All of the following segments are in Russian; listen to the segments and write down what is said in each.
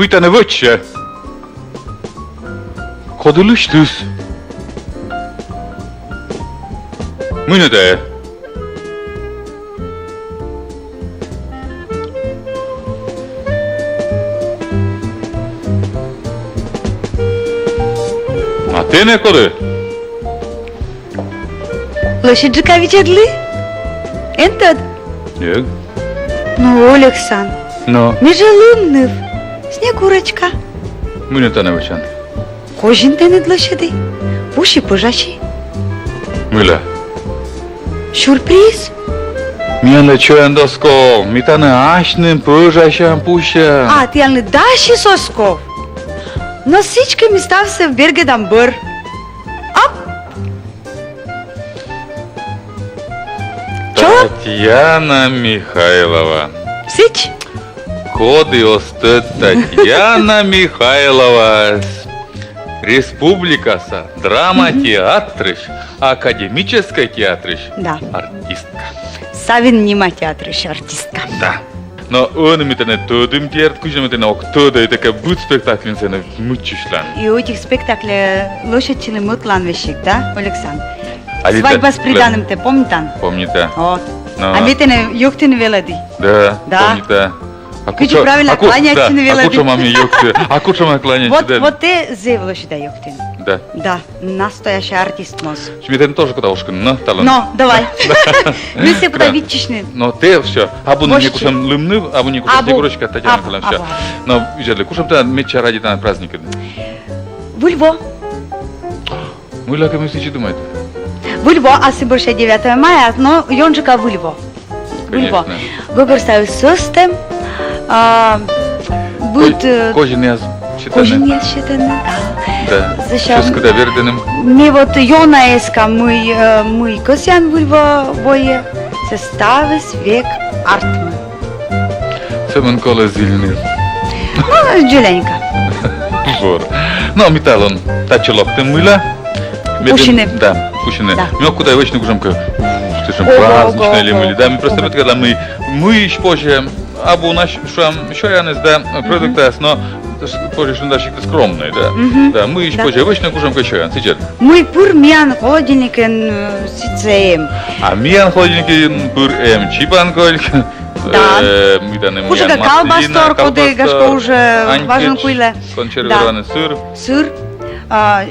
Muita nevăcea. Koduluștus. Mâine de. Atene kodu. Лошаджика видели? Этот? Yok. Ну, Александр. No. Межелуннив. Снегурочка. Mâine te nevăcean. Кожин тенет лошади. Пуши пожащи. Mâine. Сюрприз. Mie чоян доско. Митане ашнем пожащам пуша. А, ти али даши Сосков. Но всички ми стався в Бергедамбър. Ап! Чо? Татьяна Михайлова. Всич? Коды остат Татьяна Михайлова. Республикаса. Драма театрыш. Академическая театрыш. Да. Артистка. Савин нима театрыш артистка. Да. Но он митане тодым театр, кужем митане октода и така бут спектаклин се на мучишлан. И у этих спектаклей лошадчины мутлан вещик, да, Александр? Али Свадьба да, с приданым те помнитан? Помните. Вот. Но- А метене юхтин велади. Да, Да. помните. Кажи правильно, кланяйте на велоди. Ако що мамі юкти, ако що мамі кланяйте. Вот те зев лошадя юхтин. Да. Да, настоящий артист моз. Шмитен тоже куда ушкин, но талант. Но, давай. Мы все куда Да. витчишны. Но те все, або не Вощи. кушам лымны, або не кушам Або. снегурочка, Татьяна Або, Николаевна, все. або. Но, видели, кушам та меча ради на праздники. Вульво. Мы ляка мы сейчас думаете. Вульво, а си больше 9 мая, но Йонжика Вульво. Вульво. Конечно. Выбор систем. Будет Кожен яз читане. кожен считаны, да. Да. Зачем? Сейчас когда верденем. Ми вот Йона еска, мы Косян Вульво бое, составы свек артмы. Семен коле зильни. Ну, Джуленька. Бор. Но металлон. Тачелок ты мыла. Пушины. Да, пушины. Да. Мы куда вечно кушам ка. Слышим Ого, празднично ого, или мы. Да, мы просто ого. вот когда мы еще позже. Або наш що я не здам продукти, но позже що наші скромний, да. Да, ми ще Да. позже вично кушам ка що я. Сейчас. Мы пур мян холодильникен сицеем. А міян холодильники бур чіпан кольк. Да. Ми да не Уже колбастор, коли гашко уже важен куйле. Консервирований сир. Сыр,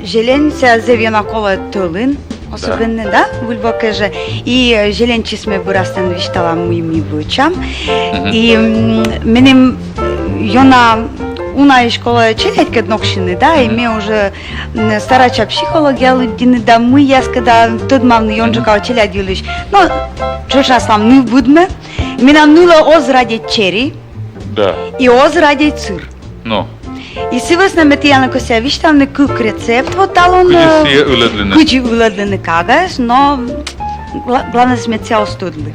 желенця зев'яна кола тулин. Особенно, да, вульво каже. И желенчи сме вырастен виштала моими вучам. И менем йона уна школа челядь кеднокшины, да, и мне уже старача психология лудины, да, мы я когда тот мам йонжика челядь юлиш. Но чеша слам не будме. Меня нула оз ради чери Да. и оз ради цир. Ну. И сивъсна метияна кося виштам не кук рецепт вот талон. Куди си уледлина. Куди уледлина кагаш, но главное сме цяло студли.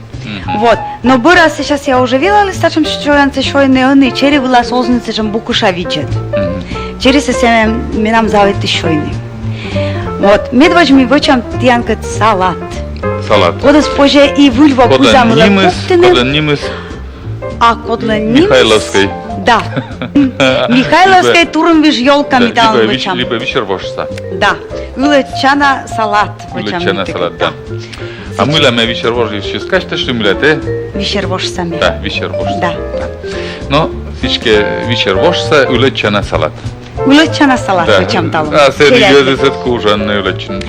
Вот. Но быра сейчас я уже видела, стачем шоянце шой не они, чери была созница, чем букуша видят. Чери се се минам завети шойни. Вот. Медвач ми вычам тянка салат. Салат. Кода споже и вульво Кода кузамла нимыс, пуктины. кода нимыс. А кодла нимс. Михайловской. Да. Михайловской турм виж ёлка ми дал вычам. Либо вечер вошса. Да. Улечана салат вычам. Улечана салат, да. А мыла ме вечер вошса, ще скажете, что мыла те? Вишер вош сами. Да, вечер вошса. Да. Но всички вечер вошса, улечана салат. Улечана салат Да. вычам дал. А серьезно сет кужан не улечен.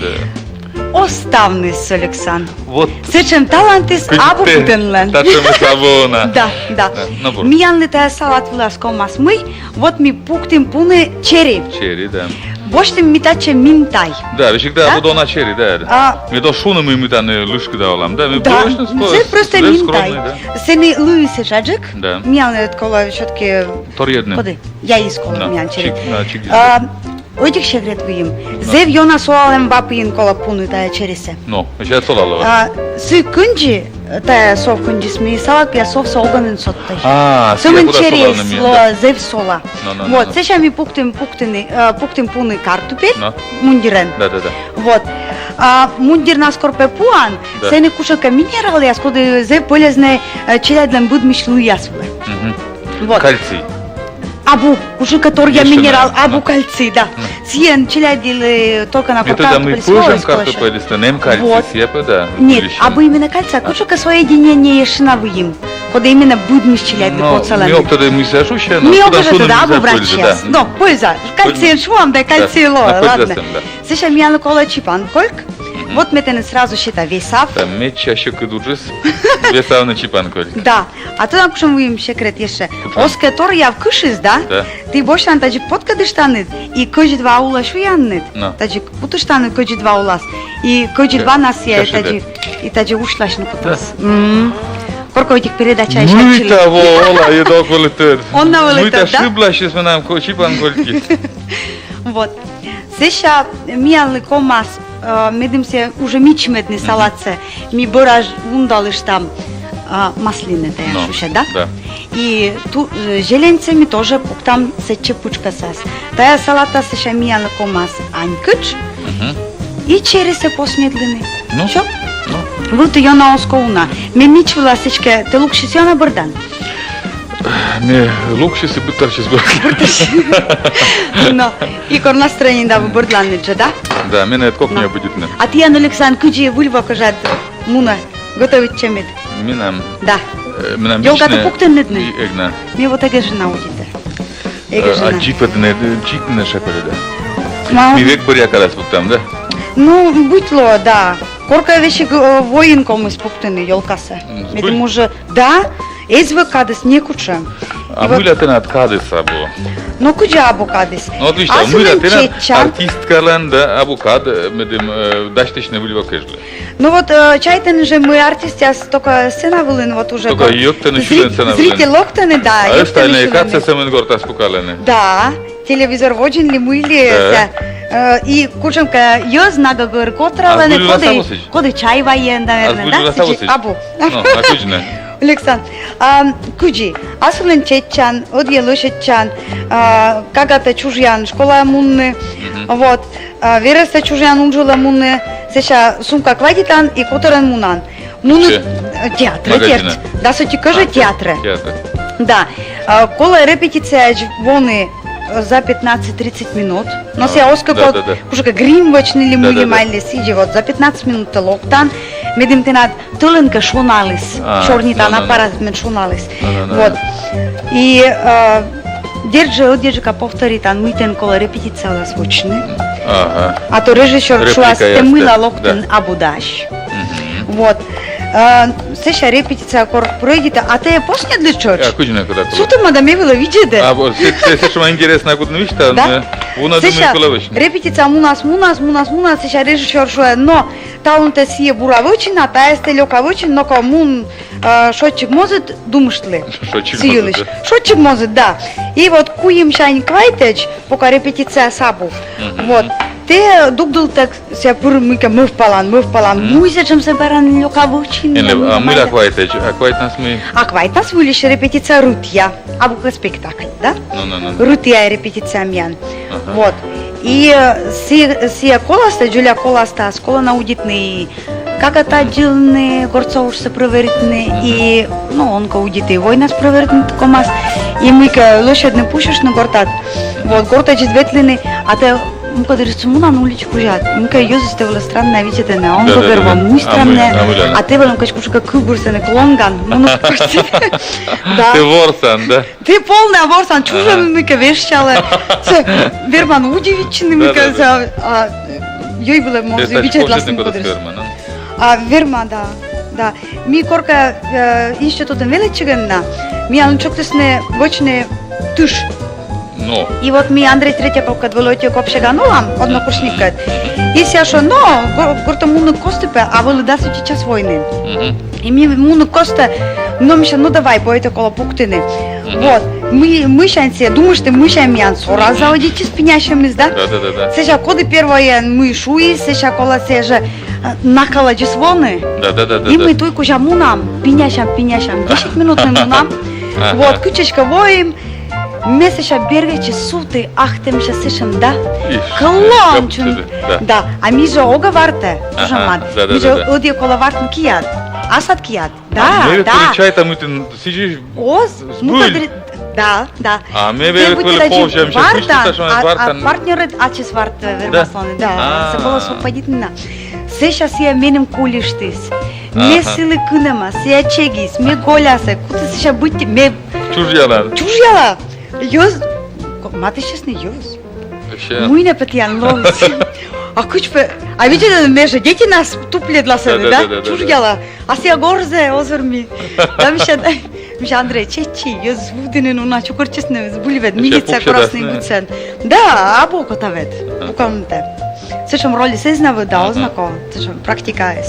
Оставный с Александр. Вот. Сечем талантис або путенлен. Тачем савона. Да, да. Ну, бор. Миян ли тая салат вилас комас мы, вот ми пуктим пуны чери. Чери, да. Боштим митаче минтай. Да, вещик да, Да? буду на чери, да. А, Ми до шуна ми тане лушки давалам, да. Ми да, точно це просто минтай. да. Сени Луисе жаджик. Да. Миян ли кола щотки. Тор jedne. Коди? Я искола Да, миян чери. чик. Одих ще грет виим. Зев йона соалем вапиин кола пуны тая черисе. Ну, ще солало. Сүй күнжи тая сов күнжи сми салат я сов солганын соттай. А, Сумын куда черес, солано ми, сло, да. зев сола. No. Вот, сейчас ми пуктим пуны картопель, No. мундирен. Да. Вот. Мундир на скорпе пуан, Да. се не кушака минерал, я скоды зев полезне челядлен буд мишлу ясвле. Вот. Кальций. Абу, уже который Еще минерал, на- абу кальций, да. Сиен челядили только на Это да мы пожим картофель, станем кальций, Вот. съепа, да. Нет, училище. абу именно кальций, кучука соединение шиновым. Куда именно будем челядили Но по целому. мёк тогда мы сажущие, но Ми куда обожаю что тогда нам абу за брать пользу, сейчас. да. Но, польза. Кальций швам, да кальций ло, на пользу ладно. сам, да. Сейчас ми яну кола чипан кольк. Вот метены сразу счета весав. Там меч чаще кыдуджис, весав на чипанколь. Да, а то кушам вим секрет еще. Кушам. Оскар тор я вкушис, да? Да. Ти бошан таджи подкадыштанит и кожи два ула шуяннит. No. Таджи путыштанит кожи два улас. И кожи Да. два нас я Каши, таджи и таджи ушлаш на кутас. Корко этих передача Ну и еще того, ола, едва колетет. Он на Ну вылетет, это да? ошибла, сейчас мы нам чипанкольки. Вот. Сеша миялы комас медимсе уже мичмедный салатце. Ми бораж вундалыш там маслины No, тая шуша, да? да. И ту желенцами тоже там сече пучка сас. Тая салата сеша миялы комас анькыч Мгм. и через поснедлины. Ну, Що? ну. Вот я на оскоуна. Ми мичвала сечке, те лукши сё на бордан. Не, лучше си пытарчись был. Но и кор настроение да в бордан же, да? Да, мене это как No. не будет не. А ти, Александр, куди вульва кажат муна готовить чемит. Минам, Да. минам Йолка, личне ты пуктен не дни? и эгна. Ми вот эге жена удите. Эге А жена. джипа не шапали, да. Ма- Ми век боря когда там, да? Ну, будь ло, да. Корка вещи воинком испуктены, ёлкаса. Збуль? Меди може, да, эзве кадес не кучем. А И вот- мыля ты над кадыса было. Ну, куджа абу кадес. Ну отлично, А мыля ты над чеча? артистка ланда абукад, медим даштичне вылива кэжле. Ну вот, чайтен же мы артисты, только сцена вылын, вот уже. Только ёктен и чулен сцена вылын. Зритель локтены, да. А ёктены остальные чулены. каца самын горта спукалены. Да, телевизор воджен ли мыли, Да. и кучемка ёз надо говорить, котралene, А Гулю Ласавусич? коды чай воен, А наверное, Гулю да? Ласавусич? Абу. Ну, накуджне. Александр, куджи, асылын четчан, одьелы четчан, кагата чужьян, школа мунны, вот, вереста чужьян унжула мунны, сеша сумка квадитан и которен мунан. Муны Че? театр, Магазина? да, сути каже театр. Театр. Да, кола репетиция воны за 15-30 минут. Но се оска да, код, да, да. кушка гримвачни ли Да, мули да, да. майли сиđe вот за 15 минут локтан. Медим те над тъленка шуналис, чорните да, да, апарат мен шуналис. Да, да, Вот. И держа повтори тан митен кола репетиция да свучне. Ага. А то режисер Реплика шуа сте мила ясте, локтен да. абудаш. Мгм. Вот. Сеша репетиция кор проедите, а те после для чоч? А куджне куда куда? Суто мадаме вила видите? А вот се шма интересно ако не вижте, Да? вона Сеша, думаю коловечно. репетиция мунас, сеша режисер шуа, но таунте сие буравочин, та есте лёкавочин, но ко мун шотчик может думаштли. Шотчик Сиюлиш. может, да. Шотчик может, да. И вот куем шайн квайтеч, пока репетиция сабу. Вот. Те дугдул так се пурмика мыв палан, музечем се баран лёкавочин. А мы аквайт нас мы. А квайтас вылиш репетиция рутья, а бука спектакль, да? Ну. Рутия репетиция мян. Ага. Вот. И сия коласта, Джуля коласта, скола наудитный, как это отдельные горцов се проверитны, и, ну, он аудиты, война с проверитны комас, и мы лошадь не пушишь на гортат, вот, горта ветлины, а те мука дырится му на уличку жат, мука ее заставила странно, видите, не, он Да, да, поверва да. му странно, А мы, а те волам качку шука кубурса не клонган, му да. Ты ворсан, да? Ты полный аворсан, чужа Ага. ми ка вещала. Верман удивичный ми Да, да, каза, а ёй было може бичет ласен подрес. А верма да. Да. Ми корка институтен величегенна. Ми анчоктесне гочне туш. Ну. И вот ми Андрей Третьяков кад волотio копшеганулам, однокурсникът. И сега шо, но, горто муну костепе, а воле да се час войны. И ми муну коста, но миша, ну давай, поете коло пуктины. Вот, мы шансе, думаешь, ты мы шан мян сора заводите с пенящим да? Да. Сеша коды первое мы шуи, сеша кола сежа накала джисвоны. Да. И мы туйку жа мунам, пенящам, 10 минут мы мунам. Ага. Вот, кучечка воим. Месеша бергачи суты, ахтем ша сешам, да? Клончун. Да, а ми же ога варте, Ага, тоже млад. да. Ми же одия кола вартен кият. Асад кият. Да, Мы да. получай там ты сидишь. Оз, ну Сбыль. кадри... Да. А ми Те вели таджи повжем, ще Вартан, а Вартан. партнерът ачес варт вермаслоне, да. А. Се было совпадительно. Се щас я менем кулиштис. Ме Аха. сили кунема, се я чегис, ме голяса, кута се ша бути, ме Чужјала. чужјала. Јоз, мате щас не јоз. Ще. Мујне петијан ловис. А кучпе, а видите да межа, дети нас тупле dla sebe, Da, da? da. Čužgjala, a si ja gorze, ozvrmi. Da mi še Andrej, čeči, jaz zvudinen, ona čukurčesne zbuljived, milica pukše krasni das, ne? gucen. Da, a boko ta ved, ukam te. Sečem roli se znava da, oznako, sečem praktika es.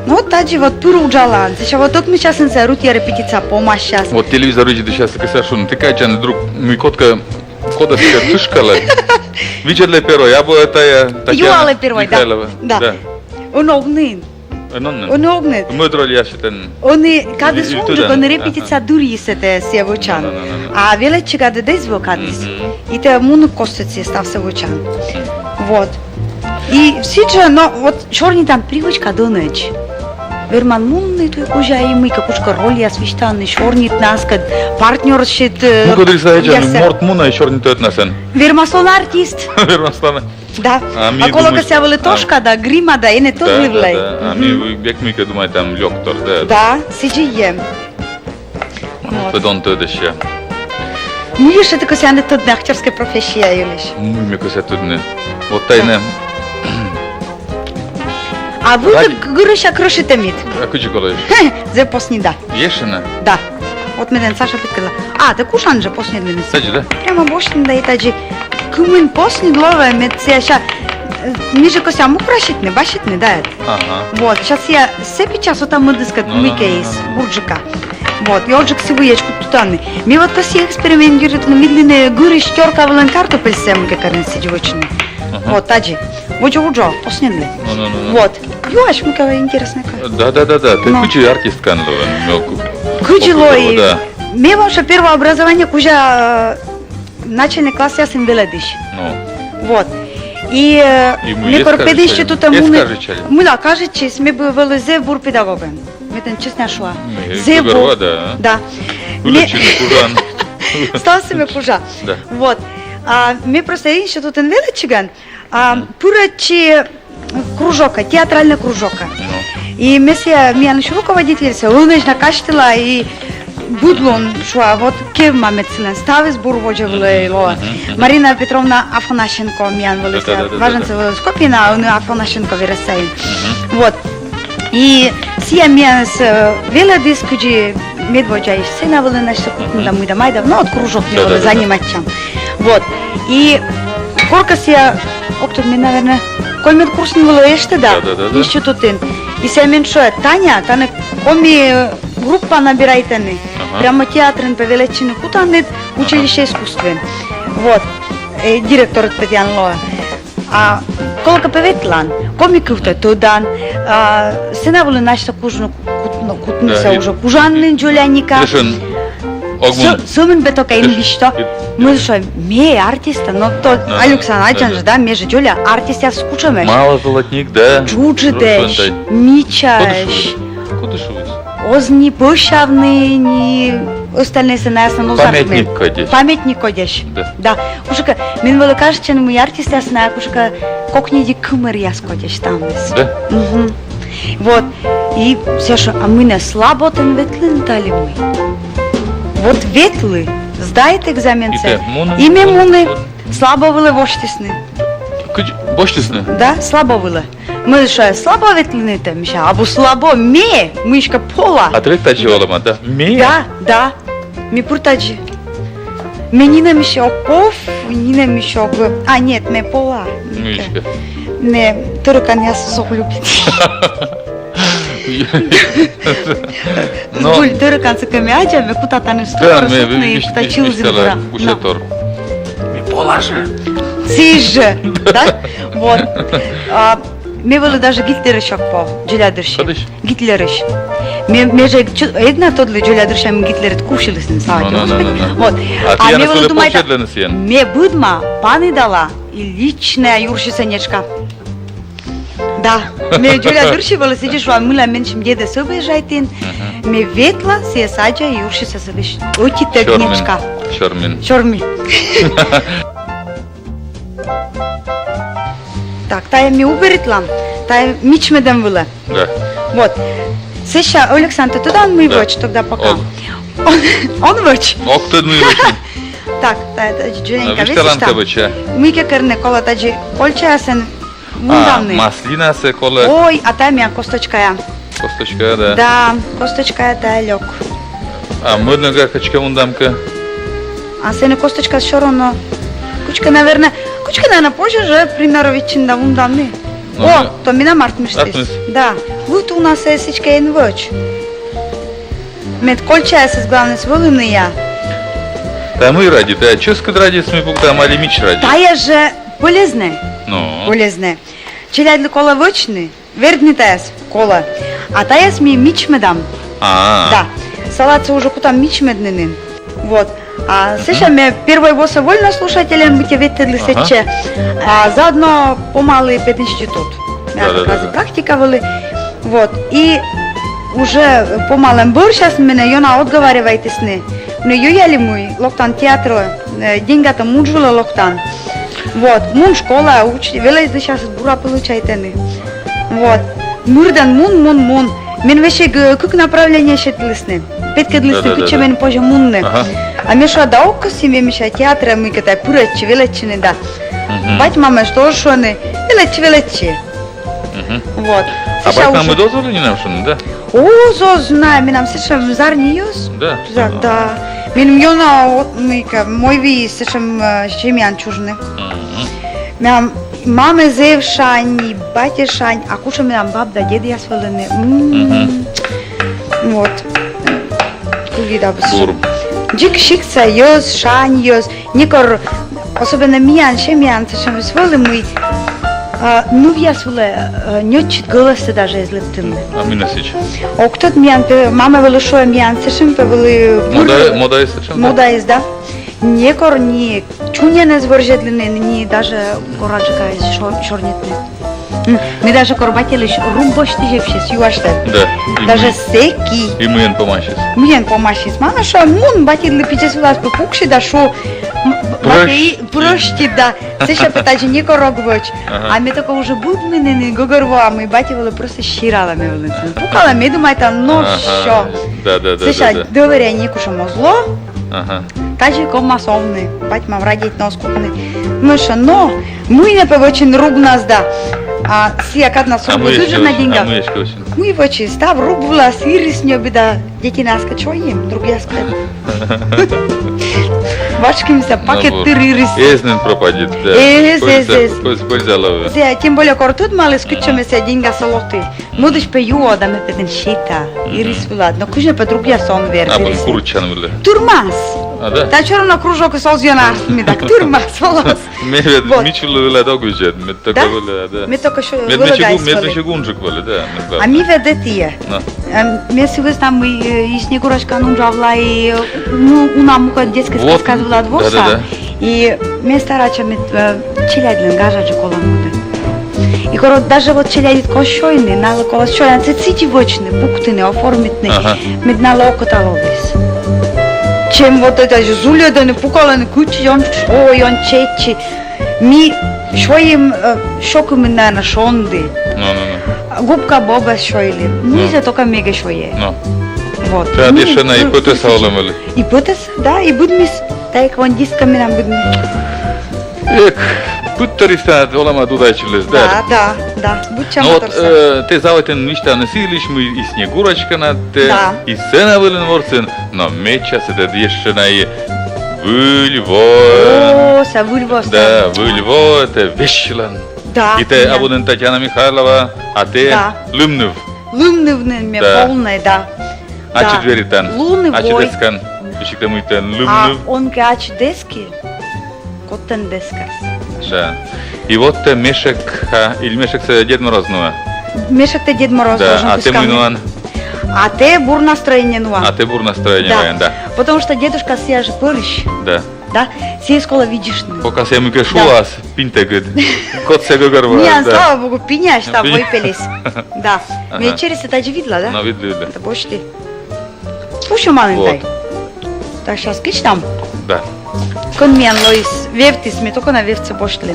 No, tađi, вот пуру уджалан, сеша, вот тот ми часен се рутия репетица помаш щас. Вот телевизор иде да сейчас така шун. Ти кај че друг ми котка кода си ја тушкала. Виделе перо, ја бо таа Јуале первој, Михајлова. да. Оно огнен, Нонне. оно огнен. Мудро ли јашетен. Они каде И служат, туда. они репетица дури се те се вочан. No. А веле че каде да извокатис. И те муну костеци став се вочан. Вот. И всичко, но вот чорни там привычка до ночи. Верман мунный той кужа и мы какушка роли освещаны, чорнит нас, кад партнер щит. Мука дали сајаџан морт муна и чорни тојот насен. Вермасон артист. Верно стана. Да. А ми А колога думаш- се вале тошка да грима да е не то гливлей. А ми бек ми ка думај там лјоктор, да. Да, сиđi jem. Педон тојдеше. Му ще така се не тот актьорска професија илиш. Муј ми ка се tudne. Вот тај не. А вы Ради- грыша крушите мит. Ако ќе колеш. Зе посни да. Јешена. Да. От мене Саша питала. А, да кушан же посни да не се. Саđи да. Прямо бошни да и таđи. Кумен посни глава мет се ша. Ми же кося му крашит не башит не дајат. Аха. Вот, сейчас я сепи час ота мъдъскат No, муйке no, no, из no. бурджика. Вот, и отжик си воечко тутани. Ми вот коси експериментират на мидлине гури шторка вален картопель сем какарен си дивочни. Вот, таджи. Воджо, поснедли. No. Вот. Юаш, ми кава интересно ка. Да. Те No. куќи артистка на мелку. Кужило и... Да. Ми ваше първо образование кужа начални клас, аз съм веледиш. Ну. Вот. И му ми ес корпедище кажи, тут ес муне... кажи, чали? Муна каже, че сме били зе бур педагоген. Ми тен честна шла. Зе Зебо, бур. да. Да. Улечи кужан. Стал се ме кужа. Да. Вот. Ми просто един ще тут величиган. Поръчи кружока, театральна кружока. Ну. И месия ми анаш руководитель се лунежна каштила и будлон шуа вот кев маме целен стави сбор воđevile лоа. Марина Петровна Афанашенко ми анвали се. Да. Важен се в Скопина, но Афанашенко вирасаин. Вот. И сия ми анас вела дискуджи медвоđa и се навали нещо да му да майда, но от кружок ми Да. вали занимачам. Вот. И корка сия октор ми наверное кой ми курсни вала еште да. Да. Институтин. И се мен шо е Таня, тане коми група набирайте ни. Прямо театрен певелечен хутанет, училище изкуствен. Вот. Директорът Петян Лоа. Колка певетлан, коми куфта тодан, се наволи нашата кужно кутница Да, и- уже кужанен джуляника. Решен. Огмун. Сумен бе тока им лишто. Му зашо ме е артиста, но то Алюксан Айчан да меже джуля артист јас скучаме. Мала золотник, да. Джуджидеш, мичаш. Куди шувиш? Озни пошавни ни остальне се неясно, но Паметник кодеш. Паметник кодеш. Да. Да. Кушака, мен вела каже, че на мои артисти аз знае, кушака, колко ни ди къмър аз кодеш там. Да. Вот. И сега, а мы не слаботен ветлин дали мы. Вот ветли, сдайте екзамен се. Име муне, слабо виле воштисни. Боштисне. Да, слабо виле. Мы що, слабо ветлините, миша, або слабо ме, мишка пола. А трек тачи олама, да? Ми? Да. Ми пуртаджи. Менина ми ще оков, менина ми ще оков. А, нет, ме пола. Мишка. Не, търкан аз сох любит. Но... Гуль, търкан се към аджа, ме кутата не Да, стопа, ме сутна и птачил зелбра. Ушетор. Ми полажа. Сиже, да? Вот. Ме вали даже Гитлериш окпо, Джуля дърши. Ходиш? Гитлериш. Меже една тодле Джуля дърши, ме Гитлерит кушили сни саđа. Вот. А ти ја ме не вали суле думајте, почедлен си јан. ме будма, пани дала и лична Јурши Сенечка. Да. Ме Джулия дурши вала сидиш ва мила меншим деде собежайтин. Ме ветла се саджа и урши се собеш. Оти тегнечка. Шормин. Так, тая ми уберитлам. Тая мичмедем вила. Да. Вот. Сеша, Александр, туда он мой Да. воч, тогда пока. Он. Он воч. Октед ми вочи. Так, Джуленька, Виште видиш ланка там? воча. Муйке кърне кола таджи колча сен мунданный. Маслина се коле. Ой, а та мя косточка я. Косточка, да. Да, косточка я та лёг. А мъднага качка мундамка. А се не косточка шороно. Кучка, наверное, позже же, примерно, вичин да мунданный. Ну, О, не. то мина март миштиш. Артмис. Да. Вот у нас е всичка ен въч. Мед колча я с главной сволыны я. Та мы ради, да. Ческат ради сме букта, мали мич ради. Тая же полезне. Ну. Полезне. Челядли кола въчни, вердни таяс кола. А таяс ми мичмедам. Да. Салат се уже кутам мичмедненин. Вот. А сега ме первой воса вольно слушателям бите ветели сече. А заодно помали петнички тут. Да. Практика вали. Вот. И уже помалем бър, сейчас мене йона отговаривайте с не. Но юяли мой локтан театро, деньгата муджула локтан. Вот. Мун школа учи, велей за сейчас бура получайте не. Вот. Мурдан мун. Мен веше как направление шетлисне. Петка длисне, куче мен позже мунне. А меша да окко себе меша театра мы катай пурачи величины да. Бать мама что шоне, величи. Вот. А бать нам и дозволи не нам шоне, да? О, знаю, ми нам сечем зарни юз. Да. Да. Мен мьона мой ви сечем чемян чужне. Мям маме зев шань, бате шань, а куша ми нам баб да деди асфалене. Вот. Кулида Дур. Джик шикса юз, шань юз. Никор, особенно миян, шемян, сечем сволы мой. Ну, я своле, не чит голоса даже излетим. А ми насич. О, кто-то миян, мама вели шо миян, сечем певели... Мода е сечем, да? Мода из, да. Некор ни чуня не звържедлине, ни даже кораджика из шорнитне. Ми даже корбатели румбошти жевше сюаште. Да. Даже секи. И мыен помашис. Миян помашис. Мама шо мун батили пичес влас попукши да шо прошти да. Сеша питачи некор рогвоч. А ми тако уже будменени гогорва, ми бативали просто щирала ме вулицу. Пукала ми думайте, ну шо. Да. Сеша доверя некушамо зло. Ага. Таджи кома совни, бать мам радить нос купни. Мыша, но мы не повочин руб нас да. А си акад нас руб дуже на деньгах. А мы ешки очень. Мы вочи став руб вла сирис не обида. Дети нас качоем, другие скажут. Бачкимся пакет тырырис. Езнен пропадет, да. Пользалове. Тем более кортут мали скучаме се деньга салоты. Мудиш пею да ме петен шита. Ирис вла, но кужне по другия сон вер. А бон курчан миле. Турмас. А да? Та вчора на кружок с озјана ми так турмас волос. Мичуле виле догуđet, me tako vile, da. Ми тока шо Med виле više gunđuk vile, da. А ми веде тие. Ме си везнам и снегурашка нунжавла и уна мука детска сказвала двоса. И ме старача ме челяден гажаджи кола муде. И коро даже вот челядит кошойни, нала кола шойна, це цити вочни, пуктини, оформитни, меднала окоталовис. Чем вот это же зуля да не пукала не кучи, он шой, он чечи. Ми шоим шоками на шонды. Губка боба шойли. Ну за только мега шое. Вот. Трябва дешена и пътеса олемели. И пътеса, да, и будмис. Тайка он дисками нам будми. Ек, пътариста олема дудайчилес, да. Да. Будча Но вот моторса. те заватен нища не силиш ми и снегурачка на те, Да. и сена вилен ворцен, но меча се да дешена и вильвоен. О, са вульвоста. Да, вильвоен, те вешилан. Да. И те абонен Татьяна Михайлова, а те Да. Лымнев. Лумневне ме Да. полне, да. Ачи дверитан. Луневой. Ачи дескан. Ишикта муйтен А Лымнев. он гач дески. Коттен дескас. Да. И вот те мешек, или мешек се Дед Мороз нуа. Мешак те Дед Мороз должен Да, а те пускам. минуан, А те бур настроение нуа. а те бур настроение воен, да. Потому что дедушка сия же пырыш. Да. да? Все школа видишь. Пока я мыка шулас, пинтегед. Кот се гогарва. Не, слава богу, пиняш там Пиня. выпились. Да. Ага. Мне через это же видела, да? No, vidli. Это почти. Слушай, маленький. Так, сейчас кич там. Da. Când mi-am luat veftis, mi tocó na vefce pošli.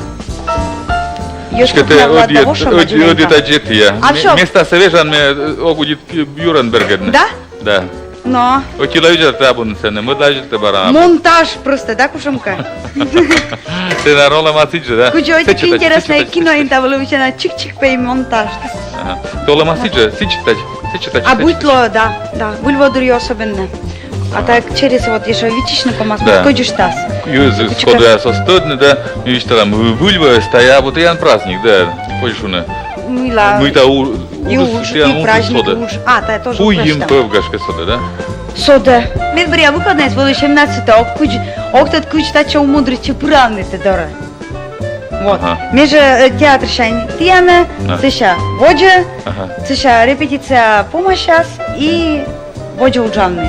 Još Că kako te na vlada voša mađu odita džetija. A čo? Mjesta se vežan me ogudit Jurenbergen. Da? Da. No, Otila vidjela trebun se ne mădlajite bara. montaž просто, да, кушамка? Se na rola masiđe, da? Куча, ой, таки интересно, кино интавлювача на чик-чик пей монтаж. Tola masiđe, sičitać. А бутло, да, вульводури особенно. А так через вот еще видишь на помаз, Да. ходишь таз. Юзы сходя со стодны, да, и видишь там вульва стоя, вот ян праздник, да, ходишь уна. Мила. Мы-то И уж, и праздник уж. А, та тоже Уйим праздник. певгашка сода, да? Сода. Мен бria выходные свой 17-та, октат куч тача умудричи пуравните дора. Вот. Ага. Меже театр шайн Тиана, Да. цеша Воджа, Ага. цеша репетиция помощас и Воджа уджавный.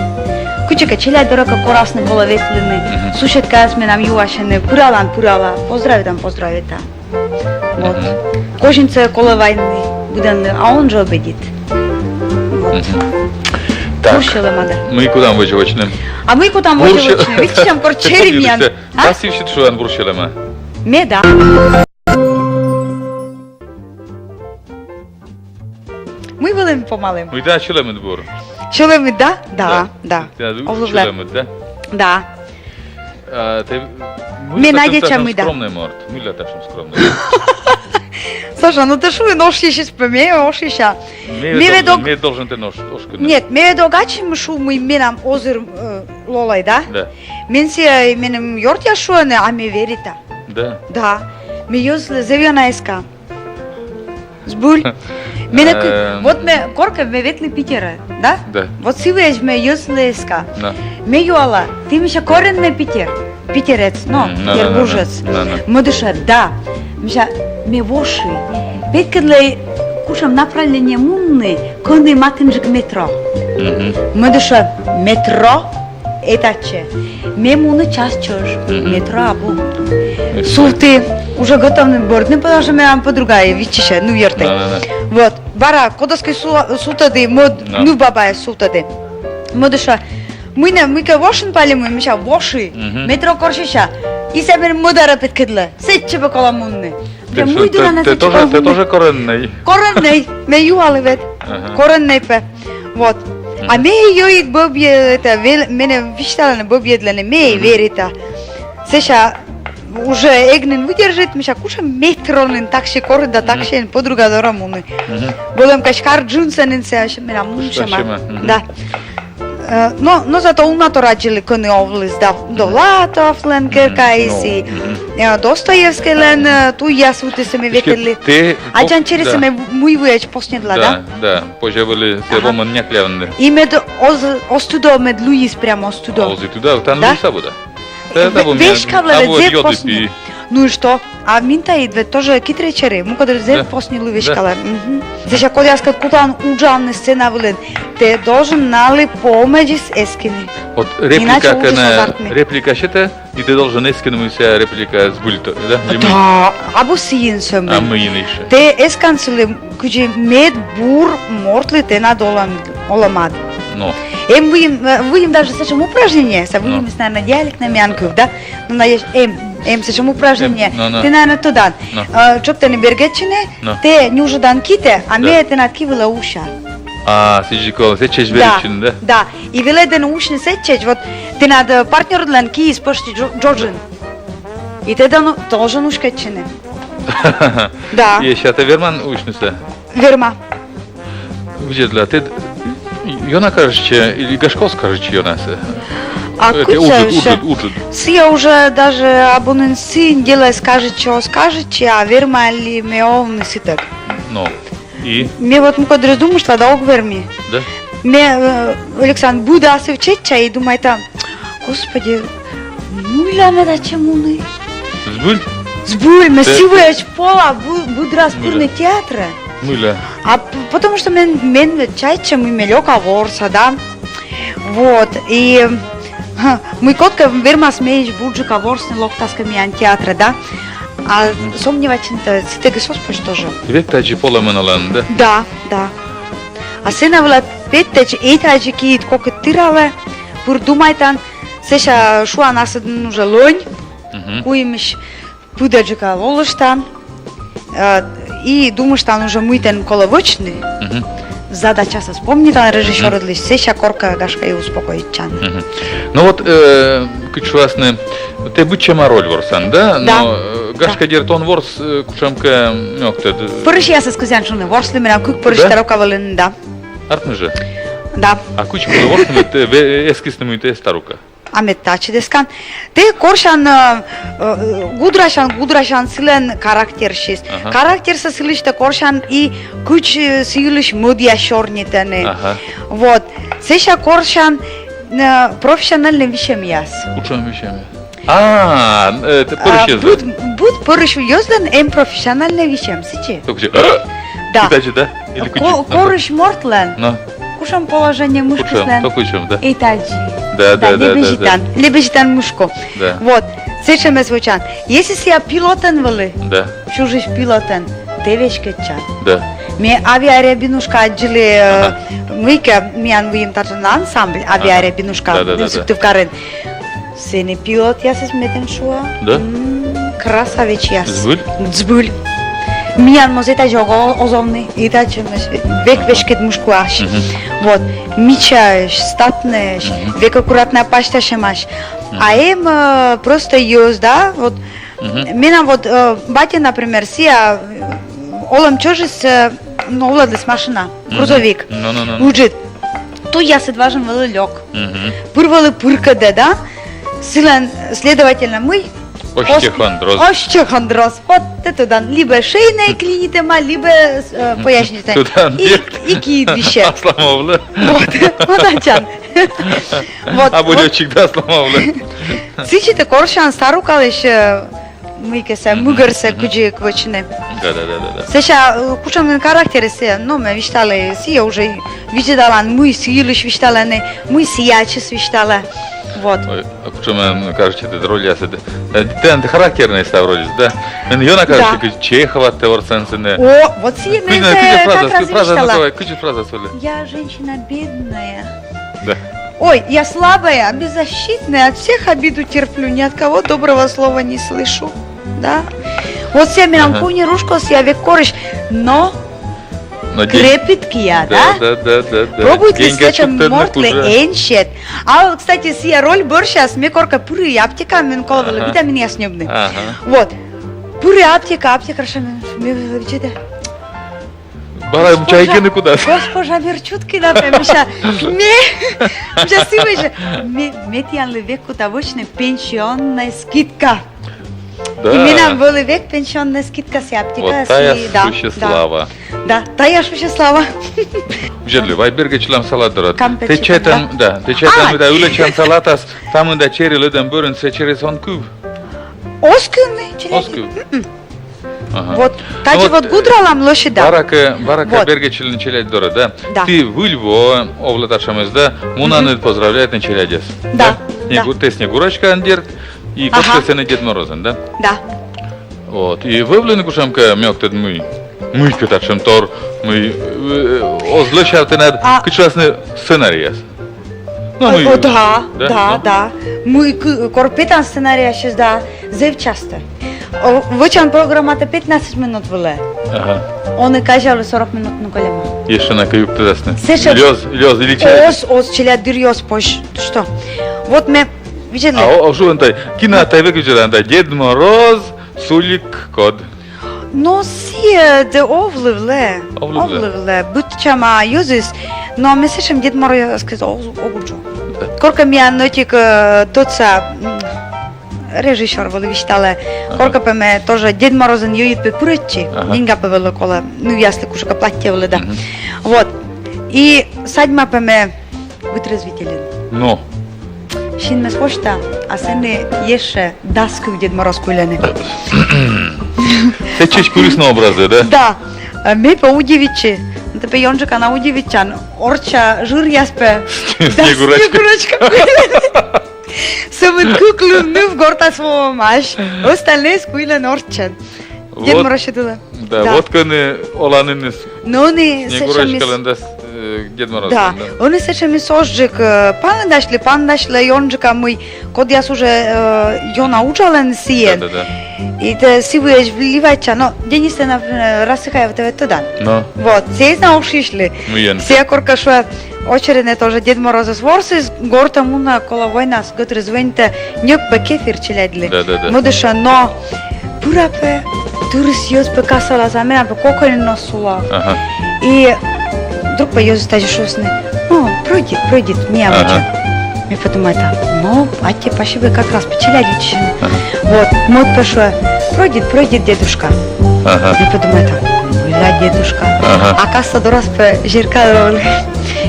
Кучека челя дорока корасны была веселины. Сушетка сме нам юашены, пурала. Поздравит там. Вот. Кожинце коло войны будем, а он же победит. Вот. Так, Слушала, мада. мы куда мы очнем? А мы куда можем очень? Видите, там корчери мян. А? Да, сившит шуан буршелема. Меда. Мы будем помалим. Мы да чулем двор. Чулем, да? Да. Овлувле. Чулем, да? Да. Ты Ми надяча ми да. Скромный морд. Мы ля ташем скромный. Саша, ну ты шо, нож еще спомею, нож еще. Мне должен ты нож. Нет, ме догачим шу мы менам озер лолай, да? Да. Мен се менем йортя шуане, а ме верита. Да. Да. Ме юзле зевена иска. Збуль. Мене, вот ме корка ме ветли Питера, да? Да. Вот сивеж ме юзле иска. Да. Ме юала, ти миша коренне Питер. Питерец, но, Петербуржец. Модыша, да. Миша, ме воши. Петкадле кушам направление мунны, конды матинжик метро. Модыша, метро, это че. Ме муны час чёж, метро абу. Султы, уже готовны борт, не потому что мы по-другая, видишь, ну вертай. Вот, бара, кодоской султады, ну бабая султады. Модыша, мы ка вошин палим, мы ша воши, метро коршиша. И себе мудара петкадле, сетче бакала мунны. Ты тоже коренный. Коренный, ме юали вет. Коренный пе. Вот. А ме йоит бобье, это, мене вишталане бобье для не ме верита. Сеша уже егнен выдержит, миша куша метронен, такше корда, такше подруга дора муны. Болем кашкар джунсенен сеша, мена муншема. Да. Но зато умато раджили кони овлис Довлатов, лен Керкаиси, Достоевский лен, ту ясвуте се ме ветели. А джан через се ме муивуеч поснедла, да? Да, пожевали се роман няклявне. И мед остудо мед Луис прямо остудо. Ози туда, там Да? Луиса буде. Веш кавле зев посни. Ну и что? А минта идве тоже китречери, му каде зев посни Луис кавле. Зеша кога јас кад кутан уџавна сцена влен, те должен нали помеđi ескини. Вот Иначе ужас азартный. реплика шете, и ты должен ескиному се реплика с бульто, да? Да, абу сиин сөмен. А мы инише. Те есканцили, куджи мед бур мортли те на оламад. Но. Выим даже сечем упражнение, са выим на диалект на мянков, да? Ну на сечем упражнение. Те на туда. Чоп те не бергечине, те не уже данките, а ме те наткивила уша. А, сиджикол, сечеш величин, да? Да. И веледен ушне сечеш, вот те над партнер длан ки испошти Джорджин. И те должен ушкачине. Да. Еще это верман ушница. Верма. Где для ты? Йона кажется, или Гашко скажет, Йона се. А Ужит. Сия уже даже абонен сын делай скажет, а верма ли ме овны ситак. Ну. И? Ме вот му кодре думаш това да огверми. Да? Ме Александр Буда се вчеча и думай там, Господи, ну ля ме да чемуны. Сбуль, ме сивуеш пола, будра спурни театра. Мыля. А потому что мен чайчем и мелёка ворса, да? Вот, и Мой котка верма смееш буджика ворсни локтаска миян театра, да? А сомневачен-то, сите гысос тоже. Век тачи поламен алан, да? Да, да. А сена вла петтеч этажи киит кока тирале, пур думайтан, сеша шуа насад нужа лонь, куимиш пудаджика лолыштан, и думаешь, там уже муйтен коловочный. Задача со вспомнит, а режиссер отлично, сеша корка гашка и успокоит чан. Ну вот, кучуасны, ты бычема роль ворсан, да? Да. Но гашка дертон ворс кучамка мёктед. Пырыш я со сказан шуны, ворсли меня кук пырыш Да? тарокавалын, да. Артны же. Да. А кучка ворсны, ты эскисны те старука. Амет тачи дескан. Те коршан гудрашан силен характер шис. Характер со силиште коршан и куч силиш модия шорнитены. Ага. Вот. Сеша коршан профессиональный вещем яс. Кучам вещами. Ты пырыш Буд пырыш ёздан эм профессиональный вещем. Сичи? Да. Китачи, да? Или кучи? Корыш мортлен. Ну. Кушам положение мушку Кучам, слен. то кучам, да? И таджи. Да. Лебежитан мушко. Да. Вот. Сечем звучан. Если си я пилотен вали, Да. чужиш пилотен, те вешке чан. Да. Ме авиаребинушка аджили мыйка миян вуим тартан ансамбль авиаребинушка Да. сыктывкарын. Сени пилот я се сметен шуа. Да? Красавич яс. Дзбуль? Миян мозета жого озовный, и дальше век вешкет мушкуаш. Вот, мичаешь, статнешь, век аккуратно пашташемаш. А им просто ёз, да, вот. Меня вот, батя, например, сия, олам чожис, ну, уладлес машина, грузовик, уджит. То я sedvažem veli ljok. Purvali purkade, da? Силен, следовательно, мы Остеохондроз. Вот это да. Либо шейная клинитема, либо пояснительная. И киит вещи. Сломовле. Вот ачан. А будечик, да, сломовле. Сичите коршан стару калыш мыйкесе, мугерсе куджи квочне. Да. Сеша кучам характеры се, но мы виштали, сия уже виделан, мы силиш вишталаны, мы сиячис виштала. Вот. А кучам кажете, ты роли ясед. Ты характерный став роли, да? Мен ёна кажете, Чехова теорсенсене. О, вот сия мы как раз виштала. Фраза своли. Я женщина бедная. Да. Ой, я слабая, беззащитная, от всех обиду терплю, ни от кого доброго слова не слышу. Да? Вот все меня куни рушкос, я век корыш, но крепит кия, да? Да. Пробуйте с этим мортле эншет. А, кстати, сия роль борща с мекорка пуры аптека, мен коловала, витамин яснёбный. Вот. Пуры аптека хорошо, мен видите. Барай чайки никуда. Госпожа Мерчуткина, Миша, Миша, сывай метьян ли век кутавочная пенсионная скидка. Да. И меня был век пенсионная скидка с аптека. Вот тая Сущеслава. Да, тая Сущеслава. Жерлю, вайбергечлам салатдырат. Кампечи, Ты чайтан, да, да, улечан салатас, там да чери леден бөрен се через он куб. Оскюны, Оскюб. Вот, таки вот гудралам лошадь, да. Барака бергечлин челядь дора, да? Да. Ты выльво овлаташамыз, да? Мунаны поздравляет на челядес. Да. Ты снегурочка андерт, и котка сене Дед Морозен, да? Да. Вот, и вывлен кушамка мёктед мы катачем тор, мы озлечавте над кучасны сценарияс. Да. Мы корпетан сценария сейчас, да, зевчасто. Вычан программата 15 минут выле. Ага. Он и кажал 40 минут на колема. Еще на каюк тудасны. Лёз или чай? Ос челяд дырьёз пош. Что? Вот мы видели. А что он тай? Кино тай выключил, да? Дед Мороз, Сулик, Код. Но си де овливле. Бутчама юзис. Но мы слышим Дед Мороз сказал огуджо. Корка мия нотик тоца режиссер виштале. Корка пеме тоже Дед Морозен юит пе пуречи. Нинга певело кола. Ну ясли кушка платьевле, да. Вот. И садьма пеме вытрезвителен. Ну. Шин ме спошта, а сене еше даску Дед Мороз кулене. Ты честь курисного образа, да? Да. Ме по удивичи. Да пе Йонжика на удивичан. Орча жир яспе. Снегурочка. Самый куклы в горта своего маш. Остальные скуили норчен. Дед Вот, Мороз шедула. да, вот коны оланыныз Но они снегурочкалындас Дед Мороз. да, они сечеми сожжик пандашли, йонжика мы, код я уже ё научален сиен. Да. И ты сивуешь вливача, но Денис, например, рассыхает вот туда. Но, Вот, здесь наушишли. мыен. Все коркашуа очередне тоже Дед Мороз сворсис, горта муна кола война с готр звенте нёк по кефир челядли. Да. Модыша, но пурапе турис ёс по касала замена по коколин носула. Ага. И вдруг поёс стажи шосны. Ну, пройдет, меня Ага. Я подумаю, ну, а те пошибы как раз почелядли. Ага. Вот, мод пошла, пройдет дедушка. Ага. Я подумаю, бля, дедушка. Ага. А каса дорос по жиркалу.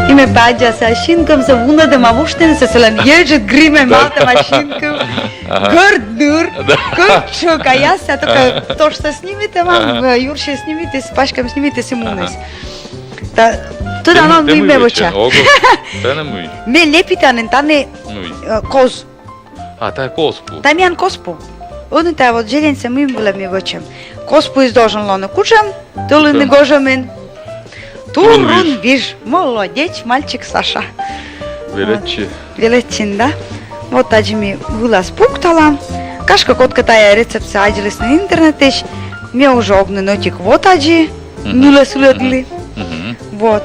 И мы падя с ошинком, за вуна да мавуштен, со селем ежит гриме малта машинком. Гордур. Да. Кучука, яся, только то, что снимите, вам, Юрше снимите, с Пашком снимите, с Имунес. Туда нам не мевоча. Ого, та не мый. Ме лепитанен, тане Мый. коз. А, та коспу. Тамян коспу. Он это вот желенце мы было мевочем. Коспу из должен лоно кучам, тулын гожамен. Турун виж. Молодец, мальчик Саша. Величи. Величин, да? Вот таджими вылаз пуктала. Кашка котка тая рецепция ажились на интернете. Мне уже огнен нотик вот аджи. Нула суледли. Вот.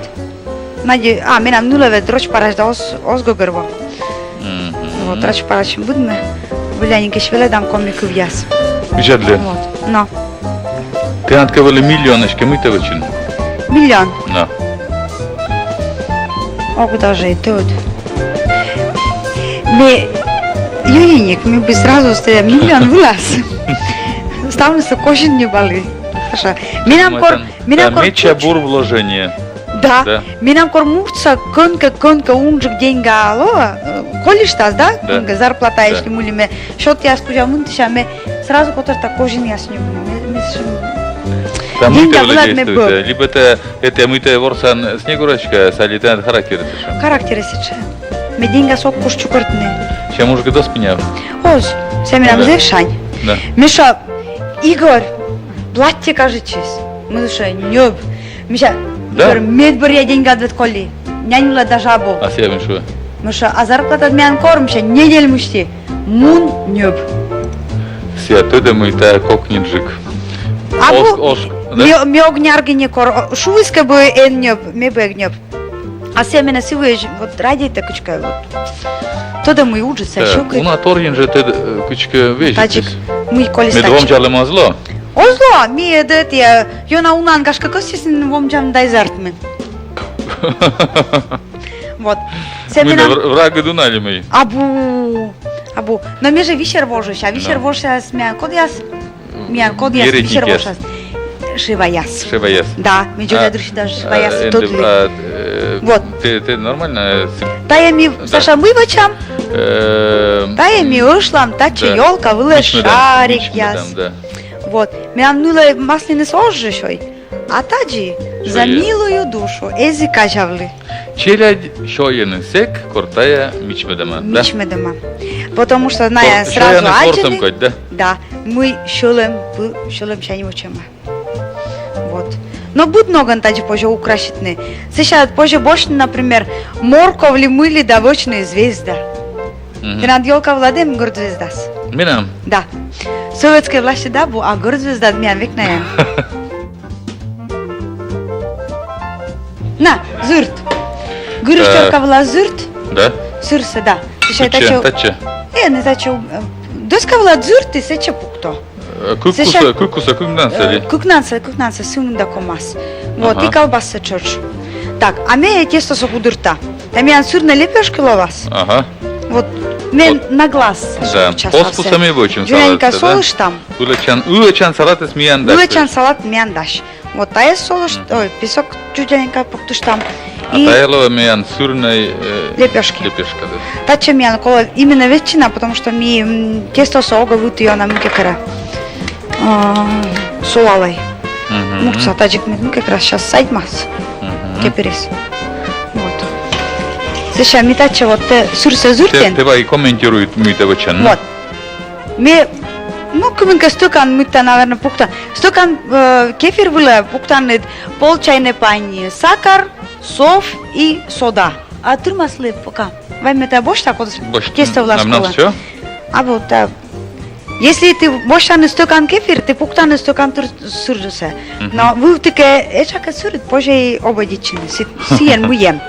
Нади, менам нулеве дроч параж да озгогърво. Вот, дроч параж будме. Виляненьке швеле дам комику вяз. Güzeldi. Вот. Но. Tenat böyle milyonlaşke mıydı için? Миллион. Na. Ого, даже и тут. Юрийник, мы бы сразу стояли, миллион вылаз. Ставлюся кожен не бали. Хорошо. Минам кор Меча бур вложение. да. Да. Минам кор мурца конка унжик деньги ало. Колиштас, да? Да. Зарплата, Да. если мулиме. Шот я скажу, мунтишаме сразу который-то кожен я сниму. Там Деньги мыты влад ме действуете. Либо это мыты ворсан снегурочка, сали тенат характер это. Характер сече. Ме деньги сок куш чукортны. Чем уже когда спиняв? Оз, семенам Да. зевшань. Да. Миша, Игорь, платье кажетесь. Мы душа, нёб. Миша, Да? Игорь, медбор я деньги ответ коли. Нянила даже або. А себе что? Миша, а зарплата мен кормша, недель мушти. Мун нёб. Все, оттуда мы та кокнинджик. Або, да? ми огнярги не кор. Шуйска бы эн нёб, ми бы нёб. А семена сивы, вот ради так кучка вот. Тода мы ужаса, щука. Una torjen же ты кучка Тачик, вещи. мы коли Med стачик. vomčale mazlo. Озло, ми едет я, на унан гашка костисин вомчам дайзартмен. Вот. Мы Семена врага дунали мы. Абу. Но ми же вишер вожуш, а вишер Да. вожуш мян код яс. Мян код яс Еретник вишер яс. вожуш. Шива яс. Шева яс. Да, ми джоля друши даже шива яс тодли. Вот. Ты нормально? Тая ми, Да. Саша, мы вачам. Тая ми ушлам, тачи Да. ёлка, вылез Мичмедам, шарик мичмедам, яс. да. Вот. Мян нула маслины сожжешой. А таджи Что за я? милую душу эзи кажавли. Челядь шоен сек, кортая мичмедама. Да? Мичмедама. Потому что, зная Кор- сразу шояны кортом аджины, кать, да? да, мы шулем шани учема. Вот. Но будь много таджи позже украшитны. Сейчас позже больше, например, морковли мыли довочные звезда. Ты над елка владем город звездас. Минам. Да. Советская власть да бу, а город звезда меня век наем. На, зырт. Говоришь, Так. елка вла зырт, Да? сырса, да. Сейчас Таче, таче. не тачу. Доска вла зырт и сече пукто. Кукуса, кукнан сали. Кукнанца, сумда комас. Вот, Ага. и колбаса чорч. Так, а мне тесто сокудырта. Там я сырная лепешка ловас. Ага. Вот, мне Вот. на глаз. Да. Поспусами бочим Юленька, салат, да? солыш там. Улечан салат с миян даш. Улечан салат мяндаш. Вот, а я солыш, ой, песок чуденько поктуш там. А таялова миян сырной Лепешки. лепешка, да. Тача мян кола именно ветчина, потому что ми тесто сога вут ее на мукекара. Суалай. Мгм. Мукса таджик ми как раз сейчас сайдмас. Мгм. Кеперис. Вот. Слушай, метача вот сурса зуртен. Тева и комментирует мыйте вычан. Вот. Мне, ну, куминка стакан мыта, наверное, пуктан. Стакан кефир было пуктан пол чайной пани, сахар, соф и сода. А три маслы пока. Вам это больше так вот тесто влажкало? Нам все? А вот так. Если ты больше стакан кефир, ты пуктан стакан суржуса. Но вы такая, это сурит, позже ободичный, сиен муем.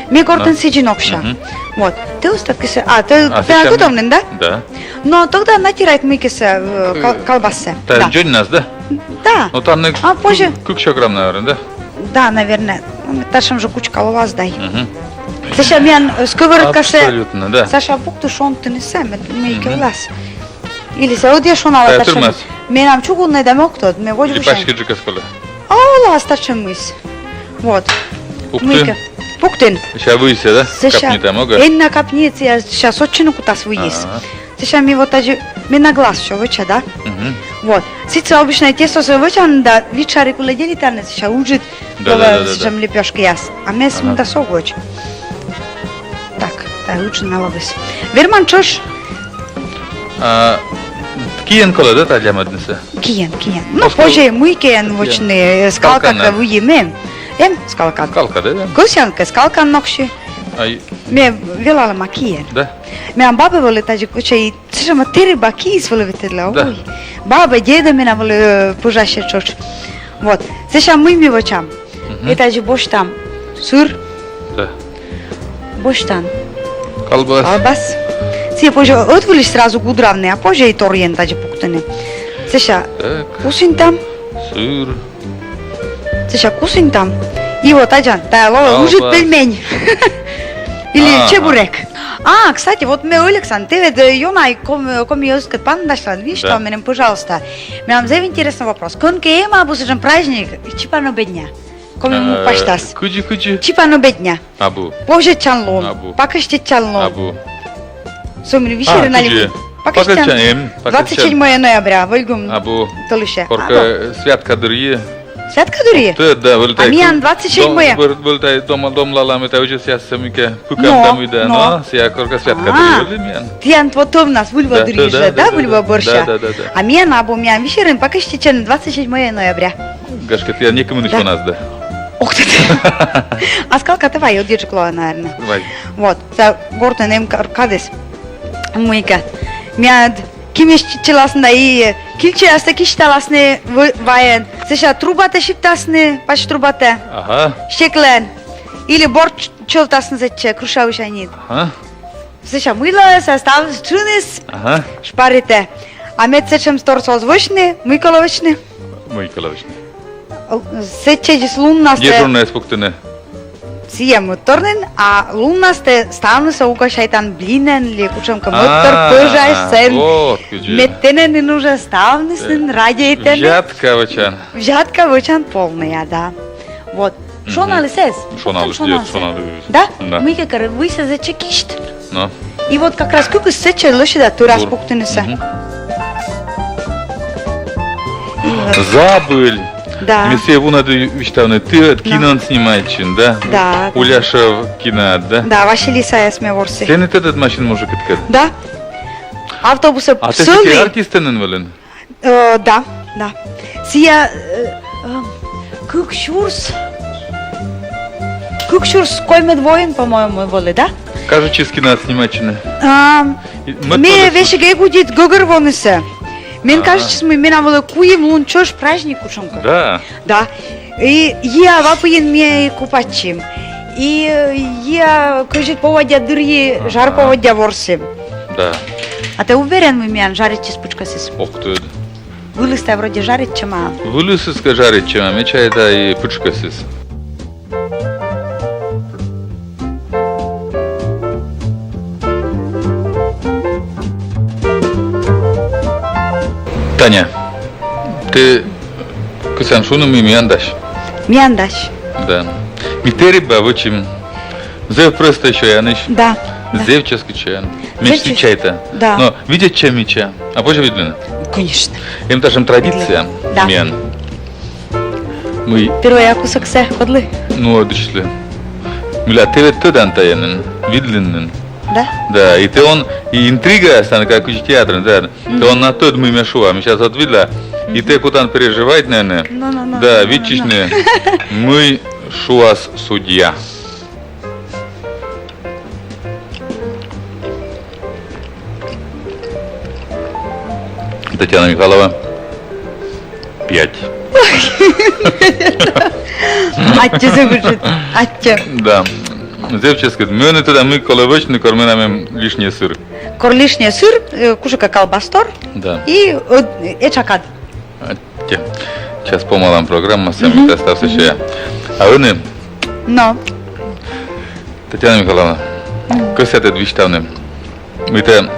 Мне кортен сиджин обща. Вот. Ты устатки се. А, ты готовный, да? Да. Но тогда натирает микиса колбасы. Та джон нас, да? Да. Ну там А позже? куча грамм, наверное, да? Да, наверное. Ташам же кучка лаваз дай. Саша, мен сковородка се. Абсолютно, да. Саша, букту шон ты не сам, мейке лас. Или се одия шон ала ташам. Турмас. Менам чугун не дамок тот, ме води И вушен. пачки джика скола. А, лас ташам мыс. Вот. Ух Мейке. ты. Пуктин. Сейчас выйся, да? Саша, Капни там, ага. на капнице я сейчас очень кутас выезд. Саша, ми вот даже, ми на глаз все выча, да? Вот. Сейчас обычно тесто все выча, да, вечеры куда делит, а сейчас ужит, Да. сейчас лепешки яс. А мы с ним согоч. Так, лучше наловись. Верман, чош? Киен кола, да, та джамадниса? Киен. Ну, позже мы киен вочные, скалка выемем. Скалка. Калка, да? Гусянка, скалка нокши. Ай, Ме велала макиен. да? Меам баба воли таджи куча и цишама тери бакис воли ветедла. Да. Ой. Баба, деда меня воли пужаще чоч. Вот. Сеша мы ми вочам. И таджи бош там. Сур, Да. бош там. Колбас. Албас. Сия позже отволишь сразу гудравны, а позже и торьен таджи пуктаны. Сеша, Так, кусин там. сыр. Сеша, кусин там. И вот таджан, та лова ужит Албас. пельмень. Или Ага. чебурек. А, кстати, вот мы, Александр, ты ведь юнай комиозка пандашла, видишь, Да. там меня, пожалуйста. Мне зав интересный вопрос. Конке ема бусажем праздник, чипано бедня. Коми му паштас. Куджи. Чипано бедня. Абу. Позже чанлон. Абу. Покажите чанлон. Абу. Сумри вишеры налили. Покажи. Покажите. 27 ноября, Вольгум. Абу. Толыше. Порка святка дырье. Святка дури? Ты, да, вылетай. А миян 27-е. Вылетай дом лалам, это уже сейчас самике Но, пукам там и да, но. но сия корка святка А. дырье, миян. Тиан вот у нас вульва Да, дури да, же, да, да, вульва борща? Да. А миян абу миян вишеры, покажите чен 27 ноября. Гашка, ты некому Да. у нас, да. Ух ты! А скалка давай, от держиклова, наверное. Давай. Вот, за гортен им кадес. Муйка. Мяд кимеш челасна и килчеаста кишталасны ваен. Сеша трубата шиптасны, пач трубата. Ага. Щеклен. Или борч челтасны заче, крушаушанит. Ага. Сеша мыло, состав чунис, Ага. шпарите. А мед сечем сторцоз вышны, мykolovičны. Мой коловичный. Сече луннасте. Дежурная спуктыны. Сием торнен, а луннасте ставны саука шайтан блинен ли кучамка мотор пожай сен. Вот, куджи. Меттенен не нужно ставны сын радиетен. Взятка вачан. Взятка вычан полная, да. Вот. Шо налисес? Шо налисес, шо налисес. Да? Да. Мы как раз выся зачекишт. Ну. И вот как раз куку сече лошадь тура Дур. спуктенеса. Забыль. Да. Месье надо виштавны. Ты от кино снимаешь, да? Да. Уляша кино, да? Да, Василиса я смеворси. Сен этот машин может открыть. Да. Автобусы А ты псоли. все артистен инвален? Да. Сия Кукшурс. Кукшурс коймет воин, по-моему, воли, да? Кажучи с кино снимачены. Ме веше гей гудит гогар вонесе. Мен кажется, мы меня воли куем лунчош праздник учонка. Да. Да. И я вапуин мне купачим. И я кажет поводя дырьи, жар поводя ворсим. Да. А ты уверен, мы меня жарить чиспучкасис? Ох ты. Вылыстай вроде жарить, чема. Вылысы скажарит, чем меча это и пучкасис. Таня, ты кусан шуну ми миандаш? Миандаш. Да. Митери бавучим. Зев просто еще яныш. Да. Зев чески чаян. Мечты чай-то. Да. Но видят чем меча. А позже видно. Конечно. Им ташем традиция. Да. Мен. Мы, Первый кусок се ходли. ну, дошли. Мля, ты туда таянен, видленен. Да? Да, и ты он, и интрига, стана как у театра, да. Ты он на тот мы мешуа, мы сейчас вот видла, и ты куда переживать, наверное. Да, видишь, не, мы шуас судья. Татьяна Михайлова. 5. Атче звучит. Атче. Да. Девчонки, мы туда мы коловочный кормим лишний сыр. Корлишний сыр, кушака колбастор Да. и эчакад. Сейчас помалам программа, сами остался еще. А вы, Но. Татьяна Михайловна, как это движтавны? Это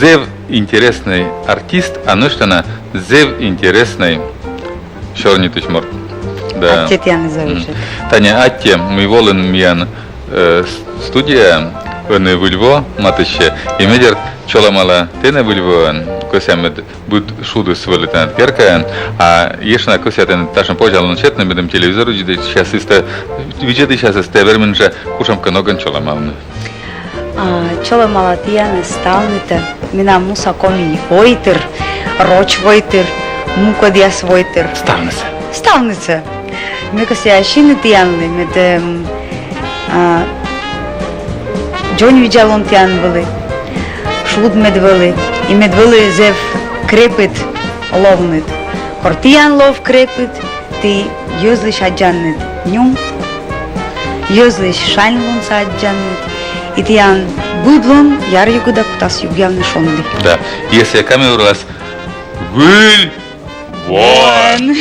зев интересный артист, а ну что она зев интересный черный тучмор. Да. Атче Татьяна звучит. Таня, атте, мы волен миян студия, они в Львове, матыще, и медер чоламала, ты не в Львове, косямед буд шуду сволитан керкаен, а ешна косятен ташем пожал на чет на медем телевизору, где сейчас исте, видите сейчас исте верменже кушам каноган чоламалны. Чола малатияна ставните, мина муса коми войтер, роч войтер, мука диас войтер. Ставнесе. Ставнице. Мека се ашини тиянли, мед Джон видялон тиян вели, шуд медвели, и медвели зев крепит ловнит. Кортиян лов крепит, ти юзлиш аджаннит нюм, юзлиш шайнлун са аджаннит, и тиян будлон яр югуда кутас югявны шонли. Да, если я камеру раз, выль, вон.